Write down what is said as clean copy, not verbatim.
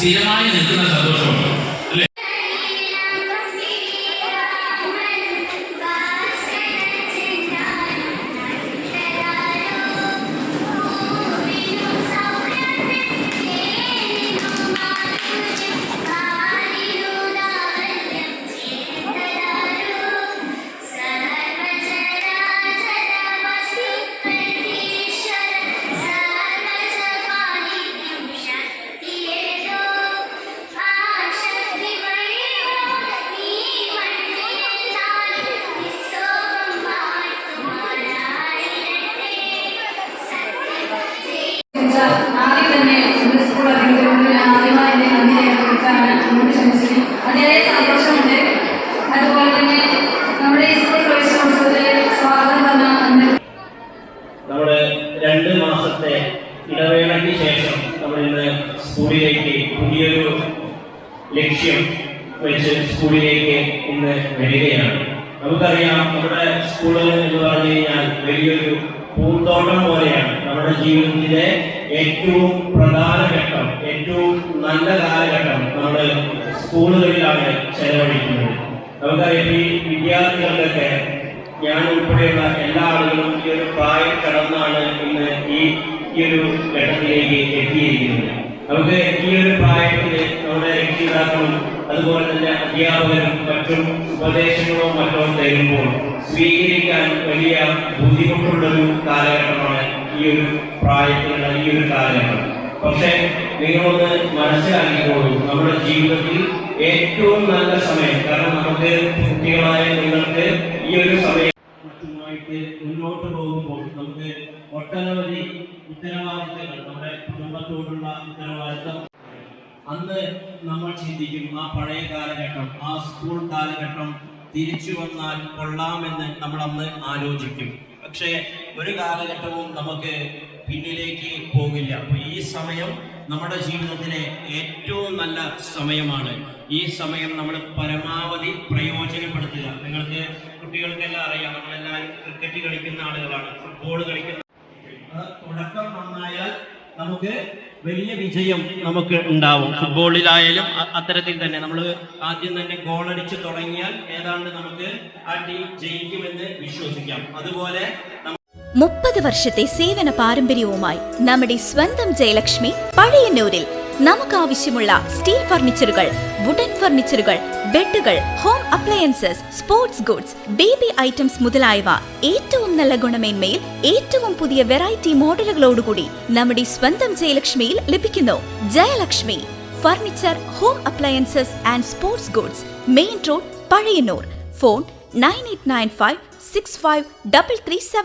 സ്ഥിരമായി നിൽക്കുന്ന സന്തോഷമുണ്ട്. അല്ലേ? ആദ്യം തന്നെ സ്കൂൾ അധികൃതരോട് ഞാൻ ആദ്യമായി എൻ്റെ നന്ദി രേഖപ്പെടുത്താണ്. അങ്ങോട്ട് ക്ഷണിച്ചതിന് അതിയായ സന്തോഷമുണ്ട്. അതുപോലെ തന്നെ നമ്മുടെ ഈ സ്കൂൾ പ്രവേശനോത്സവത്തിൽ സ്വാഗതം പറഞ്ഞ നമ്മുടെ 2 മാസത്തെ ഇടവേളയ്ക്ക് ശേഷം നമ്മൾ ഇന്ന് സ്കൂളിലേക്ക് പുതിയൊരു ലക്ഷ്യം വെച്ച് സ്കൂളിലേക്ക് ഇന്ന് വരികയാണ്. നമുക്കറിയാം, നമ്മുടെ സ്കൂള് എന്ന് പറഞ്ഞു കഴിഞ്ഞാൽ വലിയൊരു പൂന്തോട്ടം പോലെയാണ്. നമ്മുടെ ജീവിതത്തിലെ ഏറ്റവും പ്രധാന ഘട്ടം, ഏറ്റവും നല്ല കാലഘട്ടം നമ്മുടെ സ്കൂളുകളിലാണ് ചെലവഴിക്കുന്നത്. നമുക്കറിയാം, ഈ വിദ്യാർത്ഥികൾക്കൊക്കെ ഞാൻ ഉൾപ്പെടെയുള്ള എല്ലാ ആളുകളും ഈ ഒരു പ്രായം കടന്നാണ് ഇന്ന് ഈ ഒരു ഘട്ടത്തിലേക്ക് എത്തിയിരിക്കുന്നത്. നമുക്ക് ഈ ഒരു പ്രായത്തിൽ നമ്മുടെ രക്ഷിതാക്കളും അതുപോലെ തന്നെ അധ്യാപകരും മറ്റും ഉപദേശങ്ങളോ മറ്റോ തരുമ്പോൾ സ്വീകരിക്കാൻ വലിയ ബുദ്ധിമുട്ടുള്ളൊരു കാലഘട്ടമാണ് ഈ ഒരു പ്രായത്തിലുള്ള ഈ ഒരു കാലഘട്ടം. പക്ഷേ നിങ്ങളൊന്ന് മനസ്സിലാക്കിക്കോളൂ, നമ്മുടെ ജീവിതത്തിൽ ഏറ്റവും നല്ല സമയം, കാരണം നമുക്ക് കുട്ടികളായ നിങ്ങൾക്ക് ഈ ഒരു സമയം മറ്റുമായിട്ട് മുന്നോട്ട് പോകുമ്പോൾ നമുക്ക് ഒട്ടനവധി ഉത്തരവാദിത്തങ്ങൾ, നമ്മുടെ കുടുംബത്തോടുള്ള ഉത്തരവാദിത്തം, അന്ന് നമ്മൾ ചിന്തിക്കും ആ പഴയ കാലഘട്ടം, ആ സ്കൂൾ കാലഘട്ടം തിരിച്ചു വന്നാൽ കൊള്ളാമെന്ന് നമ്മൾ അന്ന് ആലോചിക്കും. പക്ഷേ ഒരു കാലഘട്ടവും നമുക്ക് പിന്നിലേക്ക് പോകില്ല. അപ്പോൾ ഈ സമയം നമ്മുടെ ജീവിതത്തിലെ ഏറ്റവും നല്ല സമയമാണ്. ഈ സമയം നമ്മൾ പരമാവധി പ്രയോജനപ്പെടുത്തുക. നിങ്ങൾക്ക് കുട്ടികൾക്കെല്ലാം അറിയാം, നമ്മളെല്ലാവരും ക്രിക്കറ്റ് കളിക്കുന്ന ആളുകളാണ്, ഫുട്ബോൾ കളിക്കുന്ന. തുടക്കം നന്നായാൽ നമുക്ക് വലിയ വിജയം നമുക്ക് ഉണ്ടാവും. ഫുട്ബോളിലായാലും അത്തരത്തിൽ തന്നെ നമ്മൾ ആദ്യം തന്നെ ഗോളടിച്ച് തുടങ്ങിയാൽ ഏതാണ്ട് നമുക്ക് ആ ടീം ജയിക്കുമെന്ന് വിശ്വസിക്കാം. അതുപോലെ 30 വർഷത്തെ സേവന പാരമ്പര്യവുമായി നമ്മുടെ സ്വന്തം ജയലക്ഷ്മി പഴയന്നൂരിൽ നമുക്കാവശ്യമുള്ള സ്റ്റീൽ ഫർണിച്ചറുകൾ, വുഡൻ ഫർണിച്ചറുകൾ, ബെഡുകൾ, home appliances, sports goods, baby items മുതലായവ ഏറ്റവും നല്ല ഗുണമേന്മയിൽ ഏറ്റവും പുതിയ വെറൈറ്റി മോഡലുകളോടുകൂടി നമ്മുടെ സ്വന്തം ജയലക്ഷ്മിയിൽ ലഭിക്കുന്നു. Jayalakshmi furniture, home appliances and sports goods, main road, Pazhayannur. Phone 9895653337.